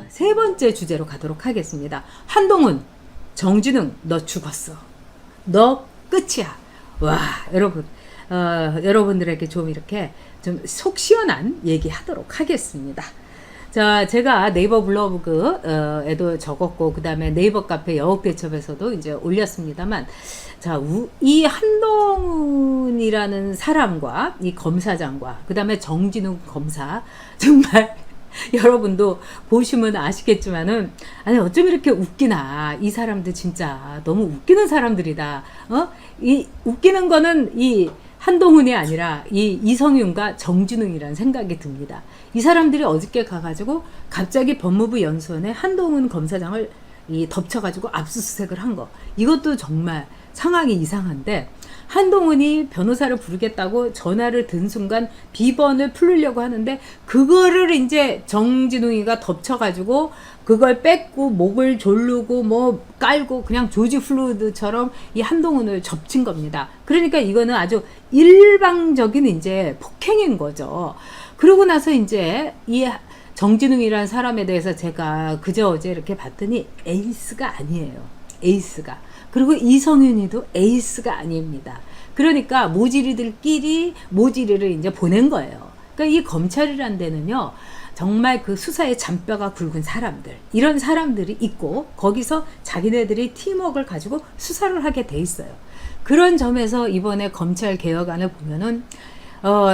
세 번째 주제로 가도록 하겠습니다. 한동훈, 정진웅, 너 죽었어. 너 끝이야. 와, 여러분, 여러분들에게 좀 이렇게 좀 속 시원한 얘기 하도록 하겠습니다. 자, 제가 네이버 블로그에도 적었고, 그 다음에 네이버 카페 여옥대첩에서도 이제 올렸습니다만, 자, 이 한동훈이라는 사람과 이 검사장과, 그 다음에 정진웅 검사, 정말 여러분도 보시면 아시겠지만은, 아니, 어쩜 이렇게 웃기나. 이 사람들 진짜 너무 웃기는 사람들이다. 이 웃기는 거는 이 한동훈이 아니라 이 이성윤과 정진웅이라는 생각이 듭니다. 이 사람들이 어저께 가가지고 갑자기 법무부 연수원에 한동훈 검사장을 덮쳐가지고 압수수색을 한 거. 이것도 정말 상황이 이상한데, 한동훈이 변호사를 부르겠다고 전화를 든 순간 비번을 풀으려고 하는데, 그거를 이제 정진웅이가 덮쳐가지고 그걸 뺏고 목을 조르고 뭐 깔고 그냥 조지 플루이드처럼 이 한동훈을 접친 겁니다. 그러니까 이거는 아주 일방적인 이제 폭행인 거죠. 그러고 나서 이제 이 정진웅이라는 사람에 대해서 제가 그저 어제 이렇게 봤더니 에이스가 아니에요. 에이스가. 그리고 이성윤이도 에이스가 아닙니다. 그러니까 모지리들끼리 모지리를 이제 보낸 거예요. 그러니까 이 검찰이란 데는요, 정말 그 수사에 잔뼈가 굵은 사람들, 이런 사람들이 있고, 거기서 자기네들이 팀워크를 가지고 수사를 하게 돼 있어요. 그런 점에서 이번에 검찰 개혁안을 보면은,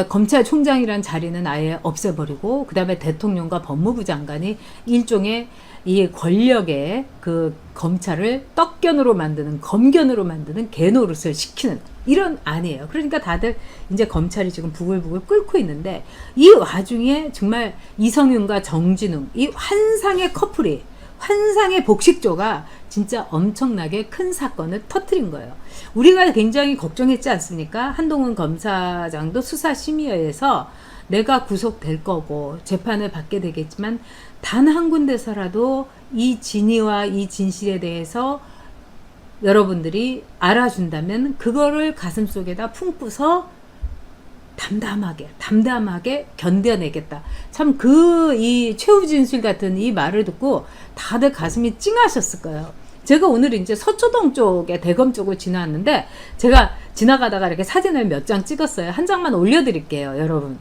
검찰총장이란 자리는 아예 없애버리고, 그 다음에 대통령과 법무부 장관이 일종의 이 권력의 그 검찰을 떡견으로 만드는, 검견으로 만드는 개노릇을 시키는 이런 안이에요. 그러니까 다들 이제 검찰이 지금 부글부글 끓고 있는데, 이 와중에 정말 이성윤과 정진웅, 이 환상의 커플이, 환상의 복식조가 진짜 엄청나게 큰 사건을 터뜨린 거예요. 우리가 굉장히 걱정했지 않습니까? 한동훈 검사장도 수사심의회에서 내가 구속될 거고 재판을 받게 되겠지만, 단 한 군데서라도 이 진위와 이 진실에 대해서 여러분들이 알아준다면 그거를 가슴속에다 품고서 담담하게 견뎌내겠다. 참 이 최우진술 같은 이 말을 듣고 다들 가슴이 찡하셨을 거예요. 제가 오늘 이제 서초동 쪽에 대검 쪽을 지나왔는데, 제가 지나가다가 이렇게 사진을 몇 장 찍었어요. 한 장만 올려드릴게요, 여러분.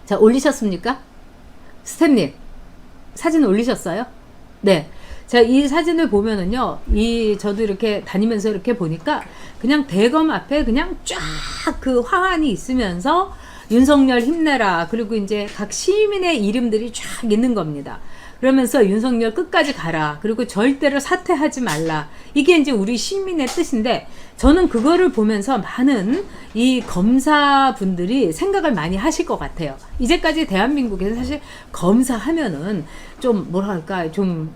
자, 올리셨습니까? 스태프님, 사진 올리셨어요? 네. 자, 이 사진을 보면은요, 저도 이렇게 다니면서 이렇게 보니까 그냥 대검 앞에 그냥 쫙 그 화환이 있으면서 윤석열 힘내라. 그리고 이제 각 시민의 이름들이 쫙 있는 겁니다. 그러면서 윤석열 끝까지 가라. 그리고 절대로 사퇴하지 말라. 이게 이제 우리 시민의 뜻인데, 저는 그거를 보면서 많은 이 검사분들이 생각을 많이 하실 것 같아요. 이제까지 대한민국에서 사실 검사하면은 좀 뭐랄까, 좀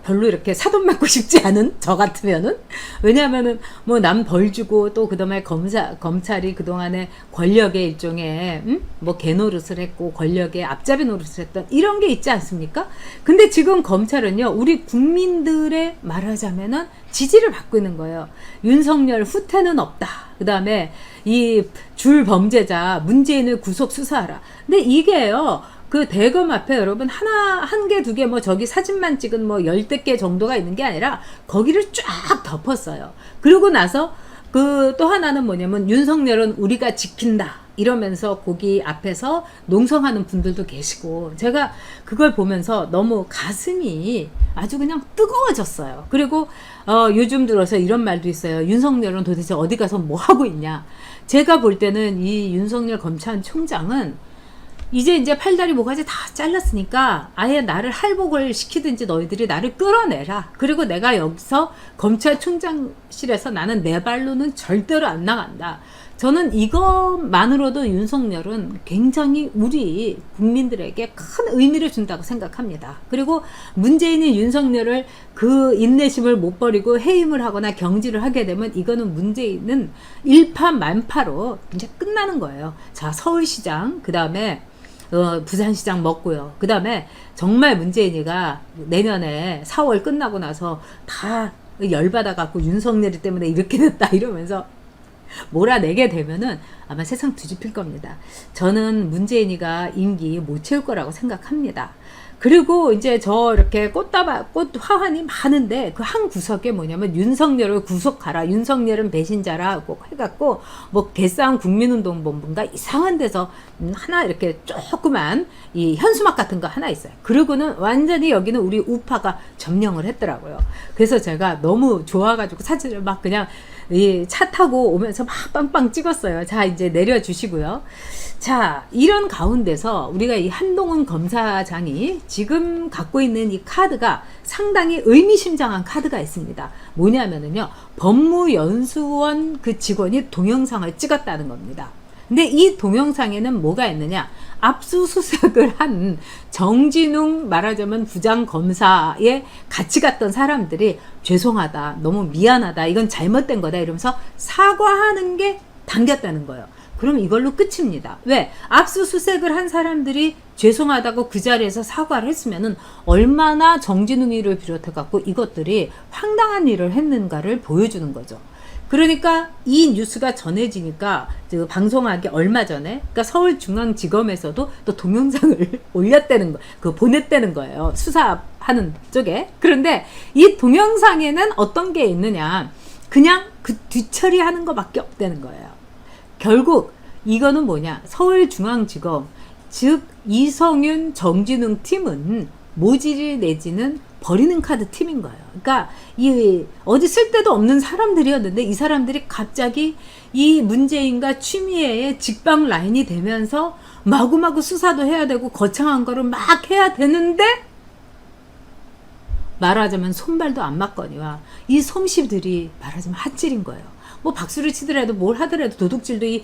별로 이렇게 사돈 맞고 싶지 않은 저 같으면은, 왜냐하면은 뭐 남 벌 주고 또 그다음에 검찰이 그동안에 권력의 일종의 뭐 개노릇을 했고 권력의 앞잡이 노릇을 했던 이런 게 있지 않습니까? 근데 지금 검찰은요, 우리 국민들의 말하자면은 지지를 받고 있는 거예요. 윤석열 후퇴는 없다. 그다음에 이 줄 범죄자 문재인을 구속 수사하라. 근데 이게요, 그 대검 앞에 여러분 한 개, 두 개, 뭐 저기 사진만 찍은 뭐 10개 정도가 있는 게 아니라 거기를 쫙 덮었어요. 그러고 나서 그 또 하나는 뭐냐면, 윤석열은 우리가 지킨다 이러면서 거기 앞에서 농성하는 분들도 계시고, 제가 그걸 보면서 너무 가슴이 아주 그냥 뜨거워졌어요. 그리고 요즘 들어서 이런 말도 있어요. 윤석열은 도대체 어디 가서 뭐 하고 있냐. 제가 볼 때는 이 윤석열 검찰총장은 이제 팔다리 모가지 다 잘랐으니까 아예 나를 할복을 시키든지 너희들이 나를 끌어내라. 그리고 내가 여기서 검찰총장실에서 나는 내 발로는 절대로 안 나간다. 저는 이것만으로도 윤석열은 굉장히 우리 국민들에게 큰 의미를 준다고 생각합니다. 그리고 문재인이 윤석열을 그 인내심을 못 버리고 해임을 하거나 경질을 하게 되면, 이거는 문재인은 일파만파로 이제 끝나는 거예요. 자, 서울시장, 그 다음에 부산시장 먹고요. 그 다음에 정말 문재인이가 내년에 4월 끝나고 나서 다 열받아갖고 윤석열이 때문에 이렇게 됐다 이러면서 몰아내게 되면은 아마 세상 뒤집힐 겁니다. 저는 문재인이가 임기 못 채울 거라고 생각합니다. 그리고 이제 저 이렇게 꽃 화환이 많은데 그 한 구석에 뭐냐면 윤석열을 구속하라, 윤석열은 배신자라고 해갖고 뭐 개싸움 국민운동본부인가 이상한 데서 하나 이렇게 조그만 이 현수막 같은 거 하나 있어요. 그리고는 완전히 여기는 우리 우파가 점령을 했더라고요. 그래서 제가 너무 좋아가지고 사진을 막 그냥 이 차 타고 오면서 막 빵빵 찍었어요. 자, 이제 내려주시고요. 자, 이런 가운데서 우리가 이 한동훈 검사장이 지금 갖고 있는 이 카드가 상당히 의미심장한 카드가 있습니다. 뭐냐면은요, 법무연수원 그 직원이 동영상을 찍었다는 겁니다. 근데 이 동영상에는 뭐가 있느냐? 압수수색을 한 정진웅 말하자면 부장검사에 같이 갔던 사람들이 죄송하다, 너무 미안하다, 이건 잘못된 거다 이러면서 사과하는 게 담겼다는 거예요. 그럼 이걸로 끝입니다. 왜? 압수수색을 한 사람들이 죄송하다고 그 자리에서 사과를 했으면은 얼마나 정진웅이를 비롯해갖고 이것들이 황당한 일을 했는가를 보여주는 거죠. 그러니까 이 뉴스가 전해지니까 방송하기 얼마 전에 그러니까 서울중앙지검에서도 또 동영상을 올렸다는 거, 보냈다는 거예요. 수사하는 쪽에. 그런데 이 동영상에는 어떤 게 있느냐? 그냥 그 뒤처리하는 거밖에 없다는 거예요. 결국 이거는 뭐냐? 서울중앙지검 즉 이성윤, 정진웅 팀은 모질이 내지는 버리는 카드 팀인 거예요. 그러니까 이 어디 쓸데도 없는 사람들이었는데 이 사람들이 갑자기 이 문재인과 추미애의 직방 라인이 되면서 마구마구 수사도 해야 되고 거창한 거를 막 해야 되는데 말하자면 손발도 안 맞거니와 이 솜씨들이 말하자면 핫질인 거예요. 뭐 박수를 치더라도 뭘 하더라도 도둑질도 이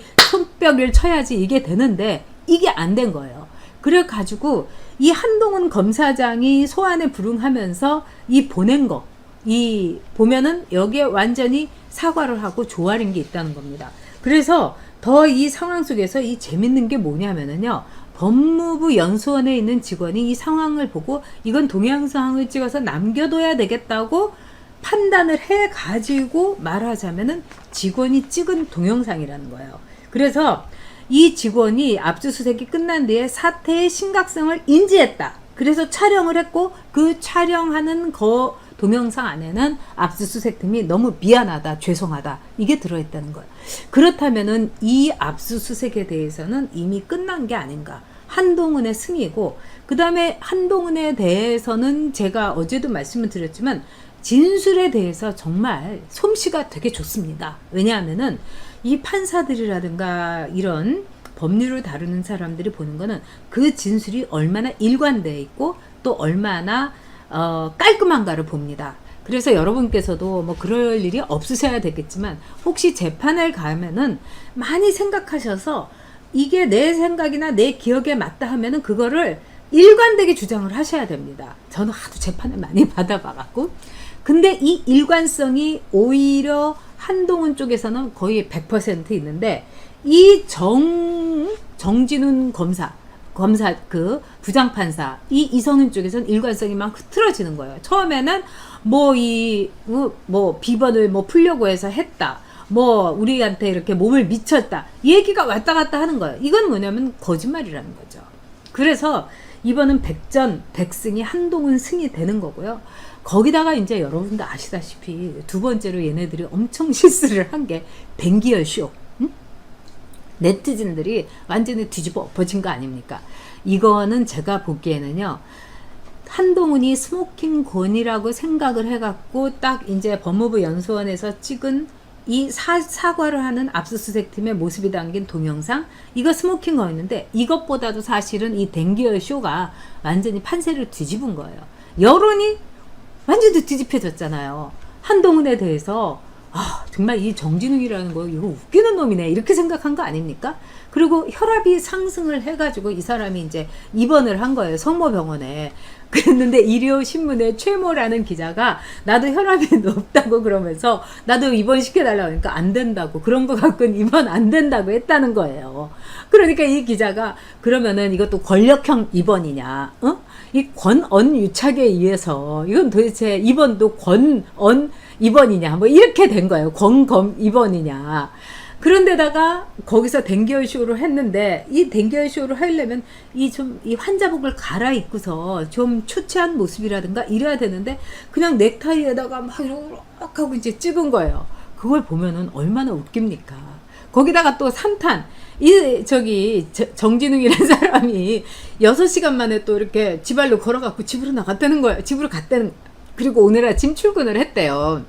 손뼉을 쳐야지 이게 되는데 이게 안 된 거예요. 그래가지고 이 한동훈 검사장이 소환에 불응하면서 이 보낸 거, 이 보면은 여기에 완전히 사과를 하고 조아린 게 있다는 겁니다. 그래서 더 이 상황 속에서 이 재밌는 게 뭐냐면은요, 법무부 연수원에 있는 직원이 이 상황을 보고 이건 동영상을 찍어서 남겨둬야 되겠다고 판단을 해가지고 말하자면은 직원이 찍은 동영상이라는 거예요. 그래서 이 직원이 압수수색이 끝난 뒤에 사태의 심각성을 인지했다. 그래서 촬영을 했고 그 촬영하는 거 동영상 안에는 압수수색팀이 너무 미안하다, 죄송하다 이게 들어있다는 거예요. 그렇다면은 이 압수수색에 대해서는 이미 끝난 게 아닌가. 한동훈의 승리고 그 다음에 한동훈에 대해서는 제가 어제도 말씀을 드렸지만 진술에 대해서 정말 솜씨가 되게 좋습니다. 왜냐하면은 이 판사들이라든가 이런 법률을 다루는 사람들이 보는 거는 그 진술이 얼마나 일관되어 있고 또 얼마나 깔끔한가를 봅니다. 그래서 여러분께서도 뭐 그럴 일이 없으셔야 되겠지만 혹시 재판을 가면은 많이 생각하셔서 이게 내 생각이나 내 기억에 맞다 하면은 그거를 일관되게 주장을 하셔야 됩니다. 저는 하도 재판을 많이 받아봐갖고 근데 이 일관성이 오히려 한동훈 쪽에서는 거의 100% 있는데 이 정진훈 검사 그 부장판사 이 이성윤 쪽에서는 일관성이 막 흐트러지는 거예요. 처음에는 뭐 비번을 뭐 풀려고 해서 했다. 뭐 우리한테 이렇게 몸을 미쳤다. 얘기가 왔다 갔다 하는 거예요. 이건 뭐냐면 거짓말이라는 거죠. 그래서 이번은 백전백승이 한동훈 승이 되는 거고요. 거기다가 이제 여러분도 아시다시피 두 번째로 얘네들이 엄청 실수를 한 게 뱅기열 쇼. 네티즌들이 완전히 뒤집어 엎어진 거 아닙니까? 이거는 제가 보기에는요. 한동훈이 스모킹 건이라고 생각을 해갖고 딱 이제 법무부 연수원에서 찍은 이 사과를 하는 압수수색 팀의 모습이 담긴 동영상 이거 스모킹 거였는데 이것보다도 사실은 이 댕기열 쇼가 완전히 판세를 뒤집은 거예요. 여론이 완전히 뒤집혀졌잖아요. 한동훈에 대해서 정말 이 정진웅이라는 거 이거 웃기는 놈이네 이렇게 생각한 거 아닙니까? 그리고 혈압이 상승을 해가지고 이 사람이 이제 입원을 한 거예요. 성모병원에. 그랬는데 일요신문의 최모라는 기자가 나도 혈압이 높다고 그러면서 나도 입원시켜달라고 하니까 안 된다고 그런 거 갖고는 입원 안 된다고 했다는 거예요. 그러니까 이 기자가 그러면은 이것도 권력형 입원이냐? 이 권언 유착에 의해서 이건 도대체 입원도 권언 입원이냐 뭐 이렇게 된 거예요. 권검 입원이냐. 그런데다가 거기서 댕기어쇼를 했는데 이 댕기어쇼를 하려면 이 환자복을 갈아입고서 좀 초췌한 모습이라든가 이래야 되는데 그냥 넥타이에다가 막 이렇게 하고 이제 찍은 거예요. 그걸 보면은 얼마나 웃깁니까? 거기다가 또 3탄 정진웅이라는 사람이 6시간 만에 또 이렇게 지발로 걸어갖고 집으로 나갔다는 거예요. 집으로 갔다는. 그리고 오늘 아침 출근을 했대요.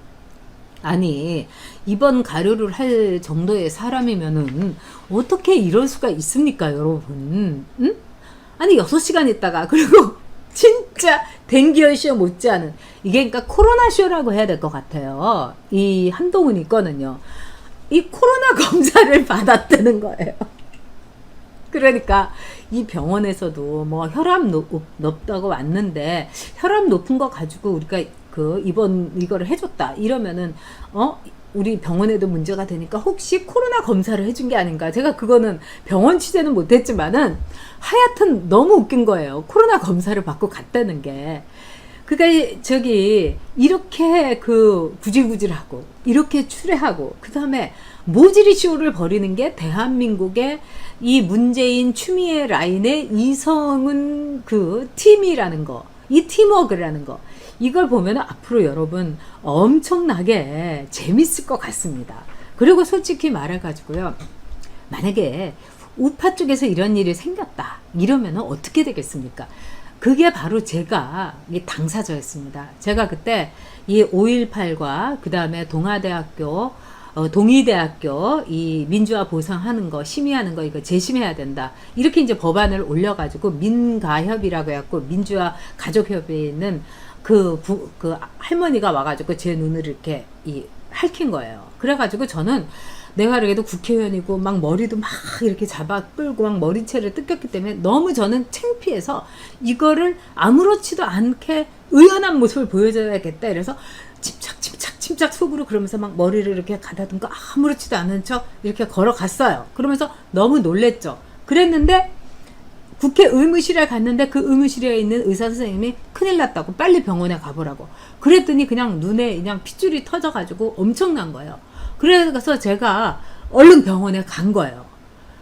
아니 이번 가료를 할 정도의 사람이면은 어떻게 이럴 수가 있습니까, 여러분? 응? 아니 6시간 있다가 그리고 진짜 댕기어쇼 못지않은 이게 그러니까 코로나쇼라고 해야 될 것 같아요. 이 한동훈이 거는요. 이 코로나 검사를 받았다는 거예요. 그러니까 이 병원에서도 뭐 혈압 높다고 왔는데 혈압 높은 거 가지고 우리가 그 이거를 해줬다 이러면은 우리 병원에도 문제가 되니까 혹시 코로나 검사를 해준 게 아닌가. 제가 그거는 병원 취재는 못했지만은 하여튼 너무 웃긴 거예요. 코로나 검사를 받고 갔다는 게. 그러니까 이렇게 구질구질하고 이렇게 추레하고 그 다음에 모질이 쇼를 벌이는 게 대한민국의 이 문재인 추미애 라인의 이성은 팀이라는 거, 이 팀워크라는 거, 이걸 보면 앞으로 여러분 엄청나게 재밌을 것 같습니다. 그리고 솔직히 말해가지고요, 만약에 우파 쪽에서 이런 일이 생겼다 이러면 어떻게 되겠습니까? 그게 바로 제가 당사자였습니다. 제가 그때 이 5.18과 그 다음에 동아대학교 동의대학교 이 민주화 보상하는 거 심의하는 거 이거 재심해야 된다 이렇게 이제 법안을 올려가지고 민가협이라고 해갖고 민주화 가족협의회는 그 할머니가 와가지고 제 눈을 이렇게 핥힌 거예요. 그래가지고 저는 내가 그래도 국회의원이고 막 머리도 막 이렇게 잡아 끌고 막 머리채를 뜯겼기 때문에 너무 저는 창피해서 이거를 아무렇지도 않게 의연한 모습을 보여줘야겠다. 이래서 침착 속으로 그러면서 막 머리를 이렇게 가다듬고 아무렇지도 않은 척 이렇게 걸어갔어요. 그러면서 너무 놀랬죠. 그랬는데 국회 의무실에 갔는데 그 의무실에 있는 의사 선생님이 큰일 났다고 빨리 병원에 가보라고. 그랬더니 그냥 눈에 그냥 핏줄이 터져가지고 엄청난 거예요. 그래서 제가 얼른 병원에 간 거예요.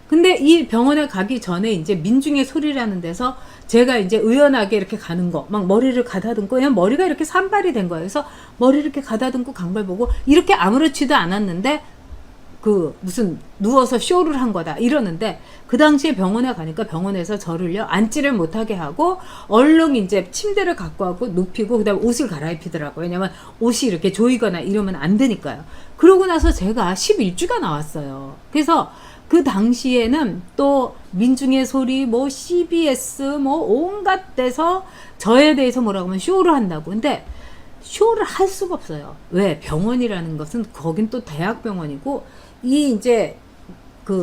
근데 이 병원에 가기 전에 이제 민중의 소리라는 데서 제가 이제 의연하게 이렇게 가는 거, 막 머리를 가다듬고, 그냥 머리가 이렇게 산발이 된 거예요. 그래서 머리를 이렇게 가다듬고 강발 보고, 이렇게 아무렇지도 않았는데, 무슨 누워서 쇼를 한 거다 이러는데, 그 당시에 병원에 가니까 병원에서 저를요 앉지를 못하게 하고 얼른 이제 침대를 갖고 하고 눕히고 그다음에 옷을 갈아입히더라고요. 왜냐면 옷이 이렇게 조이거나 이러면 안 되니까요. 그러고 나서 제가 11주가 나왔어요. 그래서 그 당시에는 또 민중의 소리, 뭐 CBS, 뭐 온갖 데서 저에 대해서 뭐라고 하면 쇼를 한다고. 근데 쇼를 할 수가 없어요. 왜? 병원이라는 것은 거긴 또 대학병원이고 이제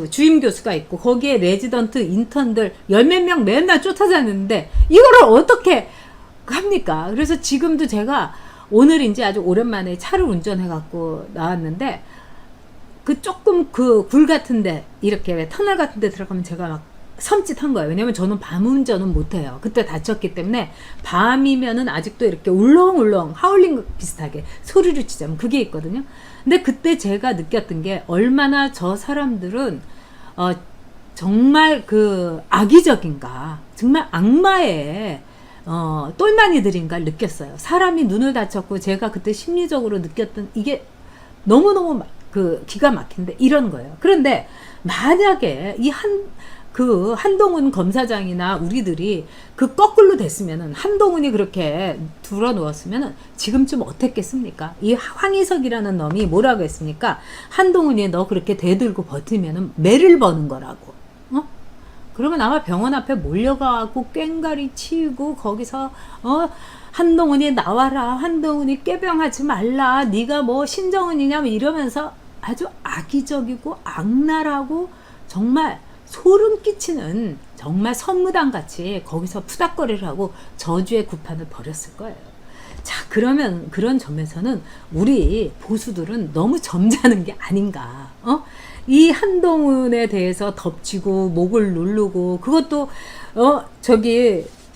주임 교수가 있고 거기에 레지던트 인턴들 열몇 명 맨날 쫓아다니는데 이거를 어떻게 합니까? 그래서 지금도 제가 오늘 이제 아주 오랜만에 차를 운전해 갖고 나왔는데 조금 굴 같은데 이렇게 터널 같은데 들어가면 제가 막 섬찟한 거예요. 왜냐면 저는 밤 운전은 못해요. 그때 다쳤기 때문에 밤이면은 아직도 이렇게 울렁울렁 하울링 비슷하게 소리를 치자면 그게 있거든요. 근데 그때 제가 느꼈던 게 얼마나 저 사람들은 정말 악의적인가, 정말 악마의 똘마니들인가 느꼈어요. 사람이 눈을 다쳤고 제가 그때 심리적으로 느꼈던 이게 너무너무 기가 막힌데 이런 거예요. 그런데 만약에 한동훈 검사장이나 우리들이 거꾸로 됐으면은 한동훈이 그렇게 둘러 누웠으면은 지금쯤 어땠겠습니까? 이 황희석이라는 놈이 뭐라고 했습니까? 한동훈이 너 그렇게 대들고 버티면은 매를 버는 거라고. 그러면 아마 병원 앞에 몰려가고 꽹가리 치우고 거기서 한동훈이 나와라, 한동훈이 꾀병하지 말라, 네가 뭐 신정은이냐 이러면서 아주 악의적이고 악랄하고 정말 소름 끼치는 정말 선무당 같이 거기서 푸닥거리를 하고 저주의 구판을 벌였을 거예요. 자, 그러면 그런 점에서는 우리 보수들은 너무 점잖은 게 아닌가. 이 한동훈에 대해서 덮치고 목을 누르고 그것도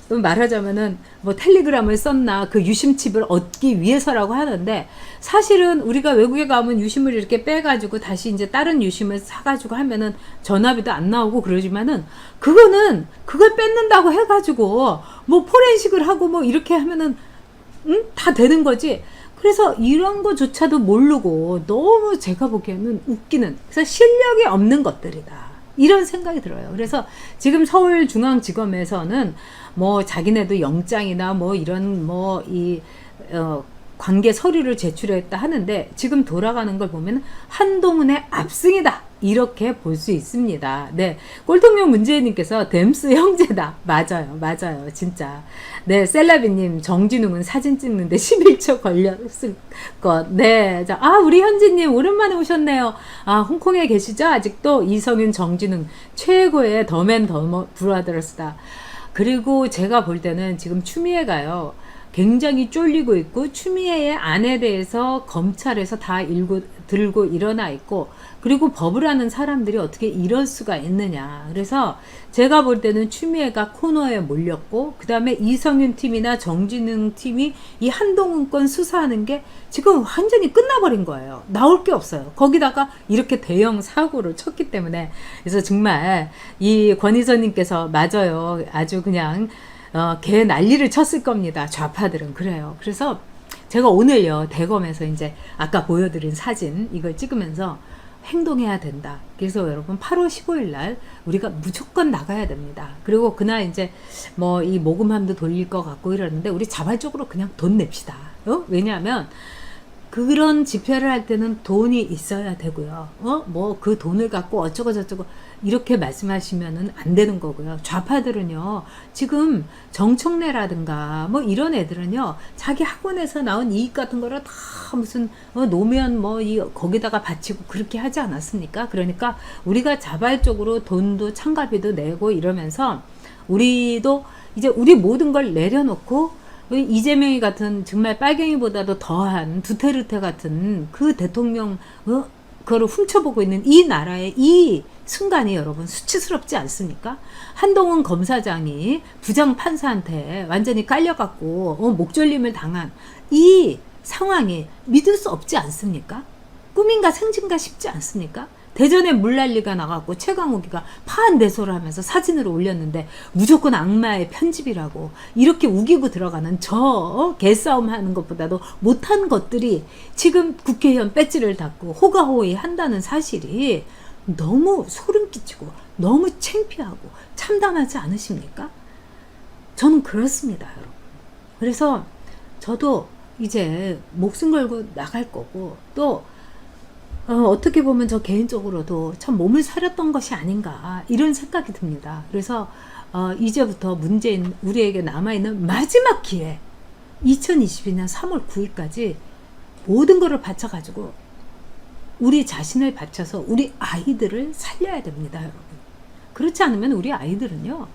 말하자면은 뭐 텔레그램을 썼나 그 유심칩을 얻기 위해서라고 하는데, 사실은 우리가 외국에 가면 유심을 이렇게 빼가지고 다시 이제 다른 유심을 사가지고 하면은 전화비도 안 나오고 그러지만은, 그거는 그걸 뺏는다고 해가지고 뭐 포렌식을 하고 뭐 이렇게 하면은 다 되는 거지. 그래서 이런 거조차도 모르고 너무 제가 보기에는 웃기는, 그래서 실력이 없는 것들이다, 이런 생각이 들어요. 그래서 지금 서울중앙지검에서는 뭐 자기네도 영장이나 뭐 이런 뭐 이 관계 서류를 제출했다 하는데, 지금 돌아가는 걸 보면 한동훈의 압승이다, 이렇게 볼 수 있습니다. 네, 꼴통령 문재인님께서 댐스 형제다. 맞아요, 맞아요, 진짜. 네, 셀라비님, 정진웅은 사진 찍는데 11초 걸렸을 것. 네, 자, 우리 현지님 오랜만에 오셨네요. 홍콩에 계시죠? 아직도 이성윤, 정진웅 최고의 더맨 더머 브라더스다. 그리고 제가 볼 때는 지금 추미애가요, 굉장히 쫄리고 있고, 추미애의 안에 대해서 검찰에서 다 들고 일어나 있고, 그리고 법을 하는 사람들이 어떻게 이럴 수가 있느냐. 그래서 제가 볼 때는 추미애가 코너에 몰렸고, 그 다음에 이성윤 팀이나 정진웅 팀이 이 한동훈 건 수사하는 게 지금 완전히 끝나버린 거예요. 나올 게 없어요. 거기다가 이렇게 대형 사고를 쳤기 때문에. 그래서 정말 이 권희선님께서 맞아요. 아주 그냥 개 난리를 쳤을 겁니다. 좌파들은 그래요. 그래서 제가 오늘요, 대검에서 이제 아까 보여드린 사진 이걸 찍으면서 행동해야 된다. 그래서 여러분 8월 15일 날 우리가 무조건 나가야 됩니다. 그리고 그날 이제 뭐 이 모금함도 돌릴 것 같고 이러는데, 우리 자발적으로 그냥 돈 냅시다. 왜냐하면 그런 집회를 할 때는 돈이 있어야 되고요. 뭐 그 돈을 갖고 어쩌고 저쩌고 이렇게 말씀하시면은 안 되는 거고요. 좌파들은요, 지금 정청래라든가 뭐 이런 애들은요, 자기 학원에서 나온 이익 같은 거를 다 무슨 노면 뭐 거기다가 바치고 그렇게 하지 않았습니까? 그러니까 우리가 자발적으로 돈도 참가비도 내고 이러면서 우리도 이제 우리 모든 걸 내려놓고, 이재명이 같은 정말 빨갱이보다도 더한 두테르테 같은 그 대통령 그거를 훔쳐보고 있는 이 나라의 이 순간이 여러분 수치스럽지 않습니까? 한동훈 검사장이 부장 판사한테 완전히 깔려갖고 목졸림을 당한 이 상황이 믿을 수 없지 않습니까? 꿈인가 생진가 싶지 않습니까? 대전에 물난리가 나갖고 최강욱이가 파한대소를 하면서 사진으로 올렸는데 무조건 악마의 편집이라고 이렇게 우기고 들어가는 저 개싸움 하는 것보다도 못한 것들이 지금 국회의원 배지를 닫고 호가호위 한다는 사실이 너무 소름 끼치고 너무 창피하고 참담하지 않으십니까? 저는 그렇습니다, 여러분. 그래서 저도 이제 목숨 걸고 나갈 거고, 또 어떻게 보면 저 개인적으로도 참 몸을 사렸던 것이 아닌가, 이런 생각이 듭니다. 그래서 이제부터 문재인 우리에게 남아있는 마지막 기회, 2022년 3월 9일까지 모든 것을 바쳐가지고 우리 자신을 바쳐서 우리 아이들을 살려야 됩니다, 여러분. 그렇지 않으면 우리 아이들은요,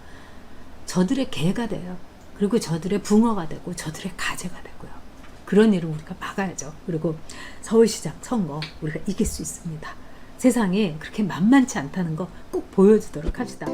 저들의 개가 돼요. 그리고 저들의 붕어가 되고 저들의 가재가 되고요. 그런 일을 우리가 막아야죠. 그리고 서울시장 선거 우리가 이길 수 있습니다. 세상이 그렇게 만만치 않다는 거 꼭 보여주도록 합시다.